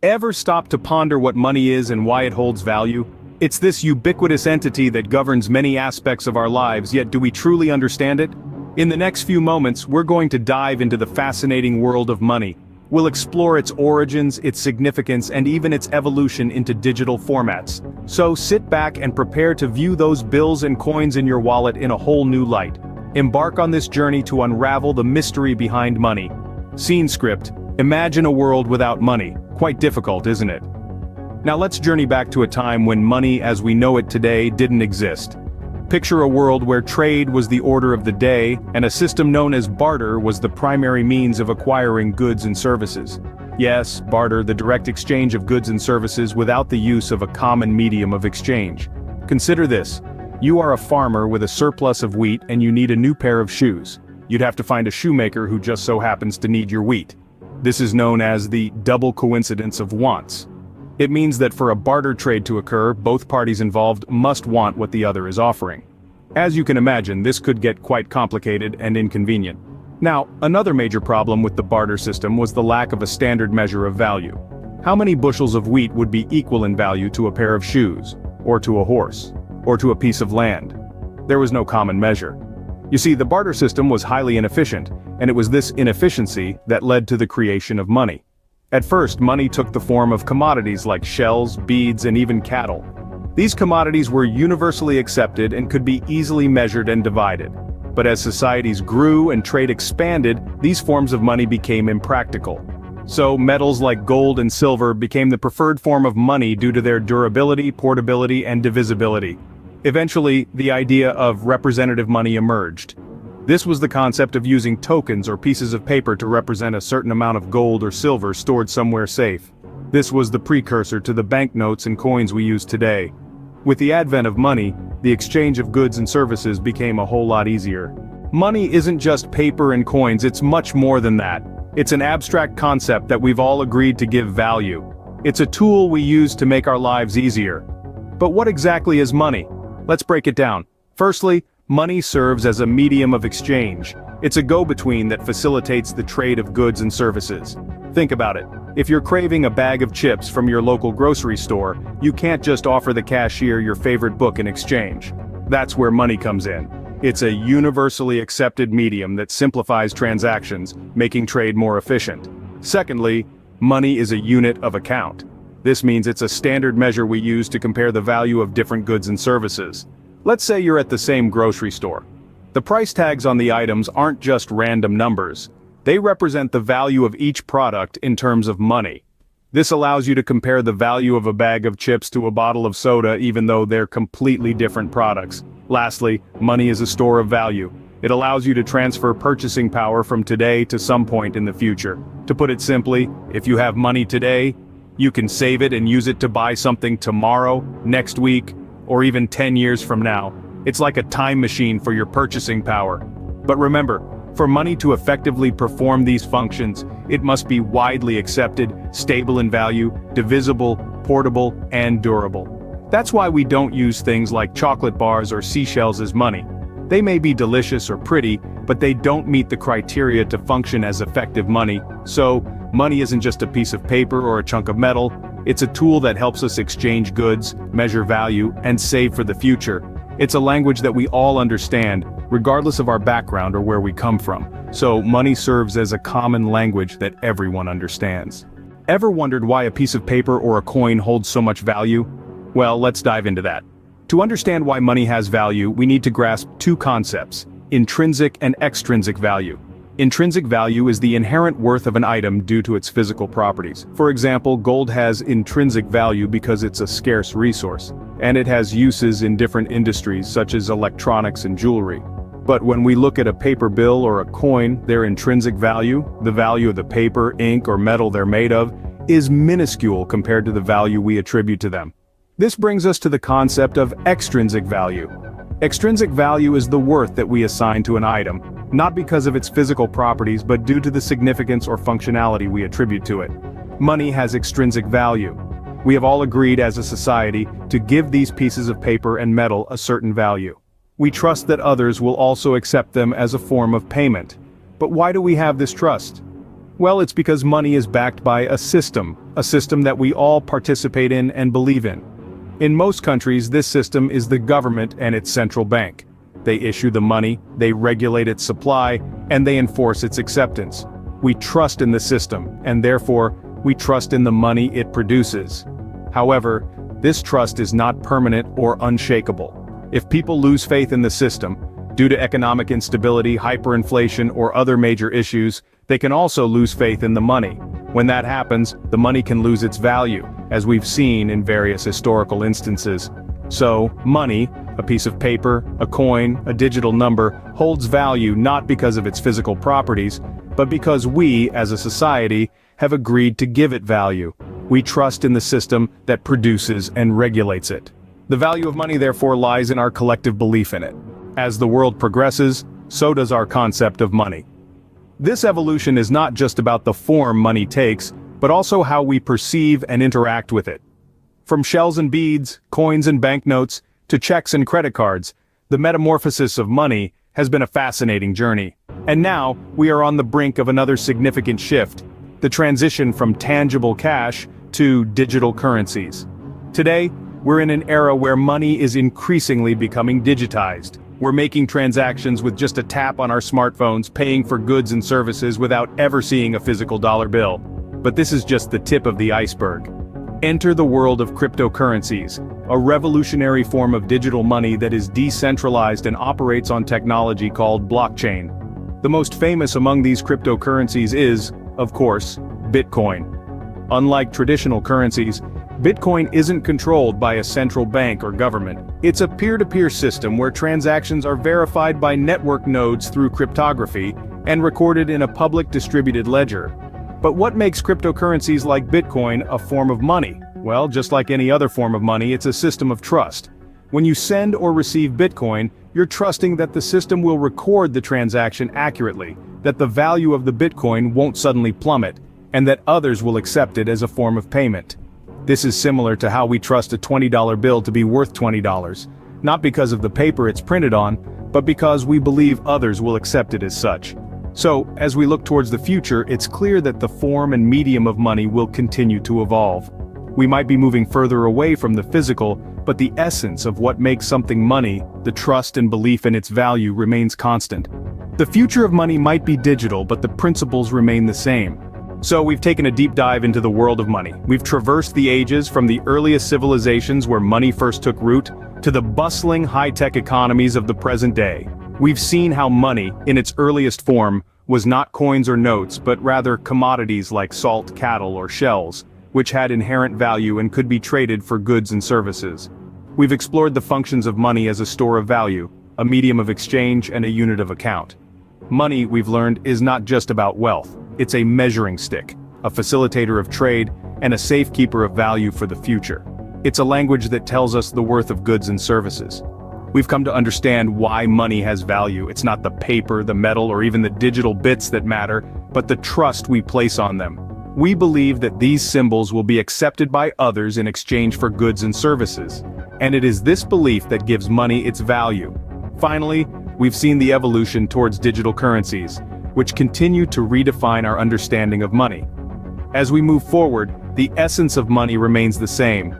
Ever stop to ponder what money is and why it holds value? It's this ubiquitous entity that governs many aspects of our lives, yet do we truly understand it? In the next few moments, we're going to dive into the fascinating world of money. We'll explore its origins, its significance, and even its evolution into digital formats. So sit back and prepare to view those bills and coins in your wallet in a whole new light. Embark on this journey to unravel the mystery behind money. Scene script: imagine a world without money. Quite difficult, isn't it? Now let's journey back to a time when money as we know it today didn't exist. Picture a world where trade was the order of the day, and a system known as barter was the primary means of acquiring goods and services. Yes, barter, the direct exchange of goods and services without the use of a common medium of exchange. Consider this. You are a farmer with a surplus of wheat and you need a new pair of shoes. You'd have to find a shoemaker who just so happens to need your wheat. This is known as the double coincidence of wants. It means that for a barter trade to occur, both parties involved must want what the other is offering. As you can imagine, this could get quite complicated and inconvenient. Now, another major problem with the barter system was the lack of a standard measure of value. How many bushels of wheat would be equal in value to a pair of shoes, or to a horse, or to a piece of land? There was no common measure. You see, the barter system was highly inefficient, and it was this inefficiency that led to the creation of money. At first, money took the form of commodities like shells, beads, and even cattle. These commodities were universally accepted and could be easily measured and divided. But as societies grew and trade expanded, these forms of money became impractical. So metals like gold and silver became the preferred form of money due to their durability, portability, and divisibility. Eventually, the idea of representative money emerged. This was the concept of using tokens or pieces of paper to represent a certain amount of gold or silver stored somewhere safe. This was the precursor to the banknotes and coins we use today. With the advent of money, the exchange of goods and services became a whole lot easier. Money isn't just paper and coins, it's much more than that. It's an abstract concept that we've all agreed to give value. It's a tool we use to make our lives easier. But what exactly is money? Let's break it down. Firstly, money serves as a medium of exchange. It's a go-between that facilitates the trade of goods and services. Think about it. If you're craving a bag of chips from your local grocery store, you can't just offer the cashier your favorite book in exchange. That's where money comes in. It's a universally accepted medium that simplifies transactions, making trade more efficient. Secondly, money is a unit of account. This means it's a standard measure we use to compare the value of different goods and services. Let's say you're at the same grocery store. The price tags on the items aren't just random numbers. They represent the value of each product in terms of money. This allows you to compare the value of a bag of chips to a bottle of soda even though they're completely different products. Lastly, money is a store of value. It allows you to transfer purchasing power from today to some point in the future. To put it simply, if you have money today, you can save it and use it to buy something tomorrow, next week, or even 10 years from now. It's like a time machine for your purchasing power. But remember, for money to effectively perform these functions, it must be widely accepted, stable in value, divisible, portable, and durable. That's why we don't use things like chocolate bars or seashells as money. They may be delicious or pretty, but they don't meet the criteria to function as effective money. So, money isn't just a piece of paper or a chunk of metal. It's a tool that helps us exchange goods, measure value, and save for the future. It's a language that we all understand, regardless of our background or where we come from. So, money serves as a common language that everyone understands. Ever wondered why a piece of paper or a coin holds so much value? Well, let's dive into that. To understand why money has value, we need to grasp two concepts: intrinsic and extrinsic value. Intrinsic value is the inherent worth of an item due to its physical properties. For example, gold has intrinsic value because it's a scarce resource, and it has uses in different industries such as electronics and jewelry. But when we look at a paper bill or a coin, their intrinsic value, the value of the paper, ink, or metal they're made of, is minuscule compared to the value we attribute to them. This brings us to the concept of extrinsic value. Extrinsic value is the worth that we assign to an item, not because of its physical properties but due to the significance or functionality we attribute to it. Money has extrinsic value. We have all agreed as a society to give these pieces of paper and metal a certain value. We trust that others will also accept them as a form of payment. But why do we have this trust? Well, it's because money is backed by a system that we all participate in and believe in. In most countries, this system is the government and its central bank. They issue the money, they regulate its supply, and they enforce its acceptance. We trust in the system, and therefore, we trust in the money it produces. However, this trust is not permanent or unshakable. If people lose faith in the system, due to economic instability, hyperinflation, or other major issues, they can also lose faith in the money. When that happens, the money can lose its value, as we've seen in various historical instances. So, money, a piece of paper, a coin, a digital number, holds value not because of its physical properties, but because we, as a society, have agreed to give it value. We trust in the system that produces and regulates it. The value of money therefore lies in our collective belief in it. As the world progresses, so does our concept of money. This evolution is not just about the form money takes, but also how we perceive and interact with it. From shells and beads, coins and banknotes, to checks and credit cards, the metamorphosis of money has been a fascinating journey. And now, we are on the brink of another significant shift, the transition from tangible cash to digital currencies. Today, we're in an era where money is increasingly becoming digitized. We're making transactions with just a tap on our smartphones, paying for goods and services without ever seeing a physical dollar bill. But this is just the tip of the iceberg. Enter the world of cryptocurrencies, a revolutionary form of digital money that is decentralized and operates on technology called blockchain. The most famous among these cryptocurrencies is, of course, Bitcoin. Unlike traditional currencies, Bitcoin isn't controlled by a central bank or government. It's a peer-to-peer system where transactions are verified by network nodes through cryptography and recorded in a public distributed ledger. But what makes cryptocurrencies like Bitcoin a form of money? Well, just like any other form of money, it's a system of trust. When you send or receive Bitcoin, you're trusting that the system will record the transaction accurately, that the value of the Bitcoin won't suddenly plummet, and that others will accept it as a form of payment. This is similar to how we trust a $20 bill to be worth $20, not because of the paper it's printed on, but because we believe others will accept it as such. So, as we look towards the future, it's clear that the form and medium of money will continue to evolve. We might be moving further away from the physical, but the essence of what makes something money, the trust and belief in its value, remains constant. The future of money might be digital, but the principles remain the same. So we've taken a deep dive into the world of money. We've traversed the ages from the earliest civilizations where money first took root, to the bustling high-tech economies of the present day. We've seen how money, in its earliest form, was not coins or notes, but rather commodities like salt, cattle, or shells, which had inherent value and could be traded for goods and services. We've explored the functions of money as a store of value, a medium of exchange, and a unit of account. Money, we've learned, is not just about wealth. It's a measuring stick, a facilitator of trade, and a safekeeper of value for the future. It's a language that tells us the worth of goods and services. We've come to understand why money has value. It's not the paper, the metal, or even the digital bits that matter, but the trust we place on them. We believe that these symbols will be accepted by others in exchange for goods and services. And it is this belief that gives money its value. Finally, we've seen the evolution towards digital currencies, which continue to redefine our understanding of money. As we move forward, the essence of money remains the same,